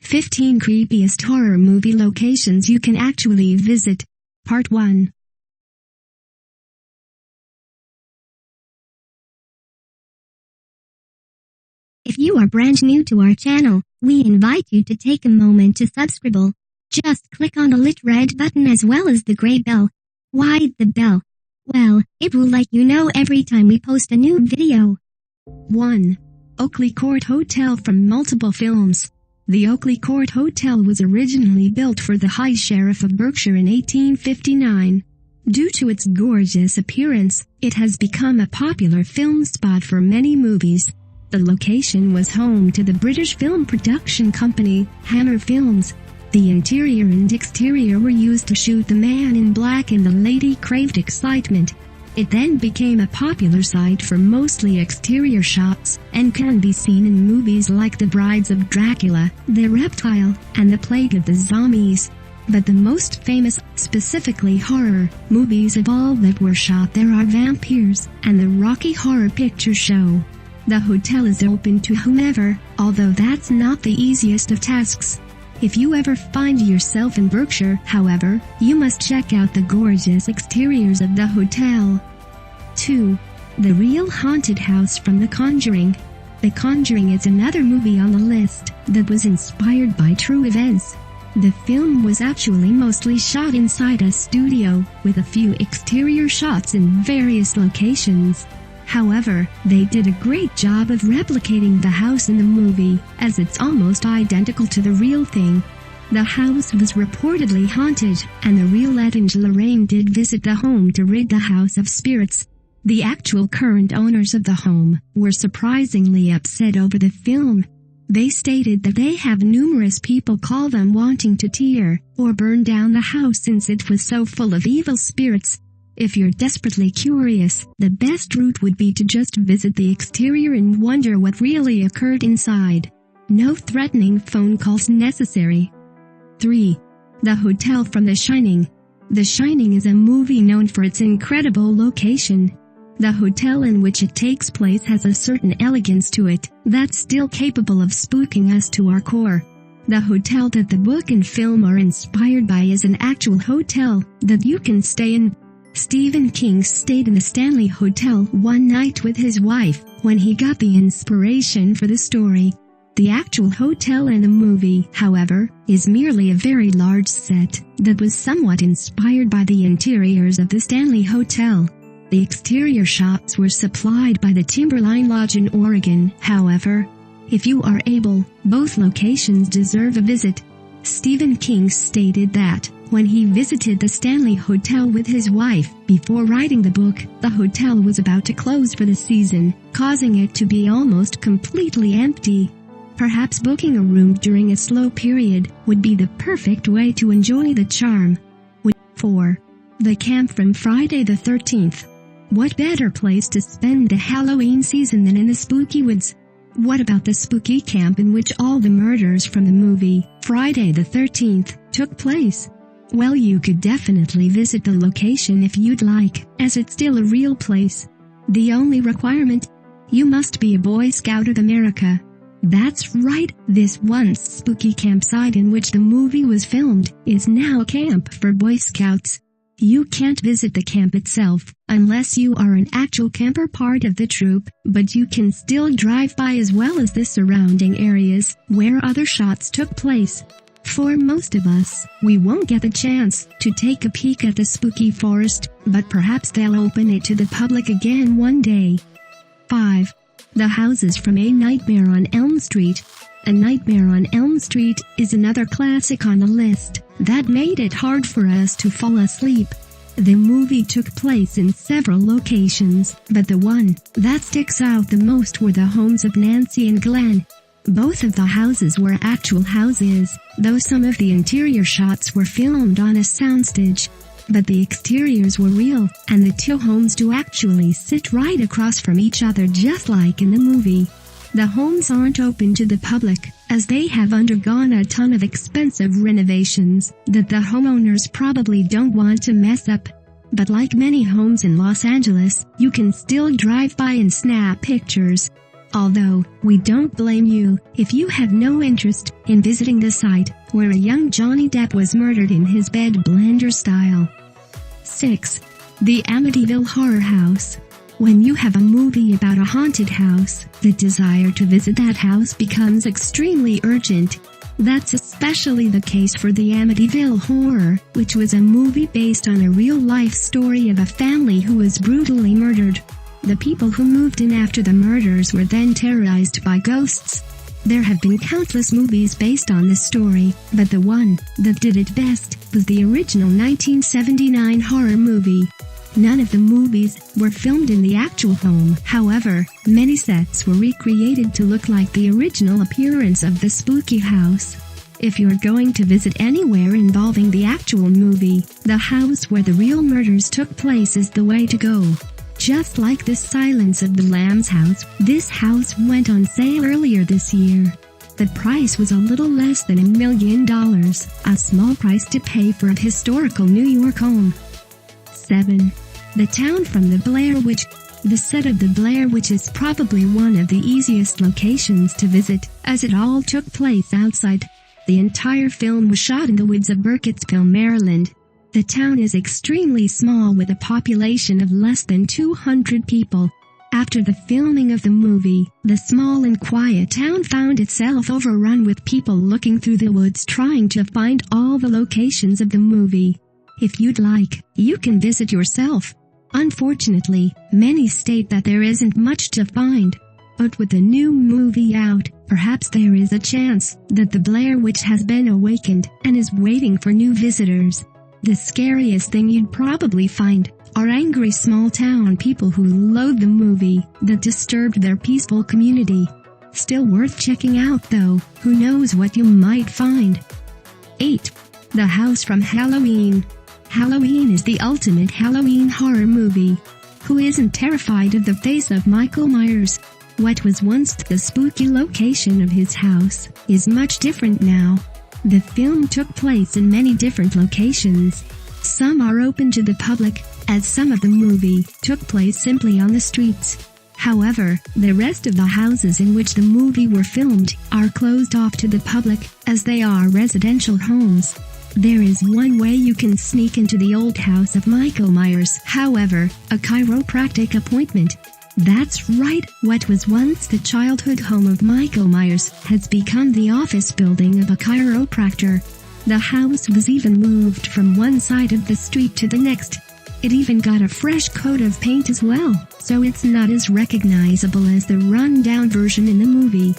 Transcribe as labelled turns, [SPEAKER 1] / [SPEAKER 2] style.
[SPEAKER 1] 15 creepiest horror movie locations you can actually visit. Part 1.
[SPEAKER 2] If you are brand new to our channel, we invite you to take a moment to subscribe. Just click on the lit red button as well as the gray bell. Why the bell? Well, it will let you know every time we post a new video.
[SPEAKER 1] 1. Oakley Court Hotel from multiple films. The Oakley Court Hotel was originally built for the High Sheriff of Berkshire in 1859. Due to its gorgeous appearance, it has become a popular film spot for many movies. The location was home to the British film production company, Hammer Films. The interior and exterior were used to shoot The Man in Black, and the lady craved excitement. It then became a popular site for mostly exterior shots, and can be seen in movies like The Brides of Dracula, The Reptile, and The Plague of the Zombies. But the most famous, specifically horror, movies of all that were shot there are Vampires, and the Rocky Horror Picture Show. The hotel is open to whomever, although that's not the easiest of tasks. If you ever find yourself in Berkshire, however, you must check out the gorgeous exteriors of the hotel. 2. The Real Haunted House from The Conjuring. The Conjuring is another movie on the list that was inspired by true events. The film was actually mostly shot inside a studio, with a few exterior shots in various locations. However, they did a great job of replicating the house in the movie, as it's almost identical to the real thing. The house was reportedly haunted, and the real Ed and Lorraine did visit the home to rid the house of spirits. The actual current owners of the home were surprisingly upset over the film. They stated that they have numerous people call them wanting to tear or burn down the house since it was so full of evil spirits. If you're desperately curious, the best route would be to just visit the exterior and wonder what really occurred inside. No threatening phone calls necessary. 3. The Hotel from The Shining. The Shining is a movie known for its incredible location. The hotel in which it takes place has a certain elegance to it that's still capable of spooking us to our core. The hotel that the book and film are inspired by is an actual hotel that you can stay in. Stephen King stayed in the Stanley Hotel one night with his wife when he got the inspiration for the story. The actual hotel in the movie, however, is merely a very large set that was somewhat inspired by the interiors of the Stanley Hotel. The exterior shots were supplied by the Timberline Lodge in Oregon. However, if you are able, both locations deserve a visit. Stephen King stated that when he visited the Stanley Hotel with his wife before writing the book, the hotel was about to close for the season, causing it to be almost completely empty. Perhaps booking a room during a slow period would be the perfect way to enjoy the charm. 4. The Camp from Friday the 13th. What better place to spend the Halloween season than in the spooky woods? What about the spooky camp in which all the murders from the movie Friday the 13th took place? Well, you could definitely visit the location if you'd like, as it's still a real place. The only requirement? You must be a Boy Scout of America. That's right, this once spooky campsite in which the movie was filmed is now a camp for Boy Scouts. You can't visit the camp itself unless you are an actual camper part of the troop, but you can still drive by as well as the surrounding areas where other shots took place. For most of us, we won't get the chance to take a peek at the spooky forest, but perhaps they'll open it to the public again one day. 5. The Houses from A Nightmare on Elm Street. A Nightmare on Elm Street is another classic on the list that made it hard for us to fall asleep. The movie took place in several locations, but the one that sticks out the most were the homes of Nancy and Glenn. Both of the houses were actual houses, though some of the interior shots were filmed on a soundstage. But the exteriors were real, and the two homes do actually sit right across from each other just like in the movie. The homes aren't open to the public, as they have undergone a ton of expensive renovations that the homeowners probably don't want to mess up. but like many homes in Los Angeles, you can still drive by and snap pictures. Although, we don't blame you if you have no interest in visiting the site where a young Johnny Depp was murdered in his bed blender style. 6. The Amityville Horror House. When you have a movie about a haunted house, the desire to visit that house becomes extremely urgent. That's especially the case for the Amityville Horror, which was a movie based on a real-life story of a family who was brutally murdered. The people who moved in after the murders were then terrorized by ghosts. There have been countless movies based on this story, but the one that did it best was the original 1979 horror movie. None of the movies were filmed in the actual home. However, many sets were recreated to look like the original appearance of the spooky house. If you're going to visit anywhere involving the actual movie, the house where the real murders took place is the way to go. Just like the Silence of the Lambs house, this house went on sale earlier this year. The price was a little less than $1 million, a small price to pay for a historical New York home. 7. The town from the Blair Witch. The set of the Blair Witch is probably one of the easiest locations to visit, as it all took place outside. The entire film was shot in the woods of Burkittsville, Maryland. The town is extremely small with a population of less than 200 people. After the filming of the movie, the small and quiet town found itself overrun with people looking through the woods trying to find all the locations of the movie. If you'd like, you can visit yourself. Unfortunately, many state that there isn't much to find. But with the new movie out, perhaps there is a chance that the Blair Witch has been awakened and is waiting for new visitors. The scariest thing you'd probably find are angry small-town people who loathe the movie that disturbed their peaceful community. Still worth checking out though, who knows what you might find. 8. The House from Halloween. Halloween is the ultimate Halloween horror movie. Who isn't terrified of the face of Michael Myers? What was once the spooky location of his house is much different now. The film took place in many different locations. Some are open to the public, as some of the movie took place simply on the streets. However, the rest of the houses in which the movie were filmed are closed off to the public, as they are residential homes. There is one way you can sneak into the old house of Michael Myers, however, a chiropractic appointment. That's right, what was once the childhood home of Michael Myers has become the office building of a chiropractor. The house was even moved from one side of the street to the next. It even got a fresh coat of paint as well, so it's not as recognizable as the run-down version in the movie.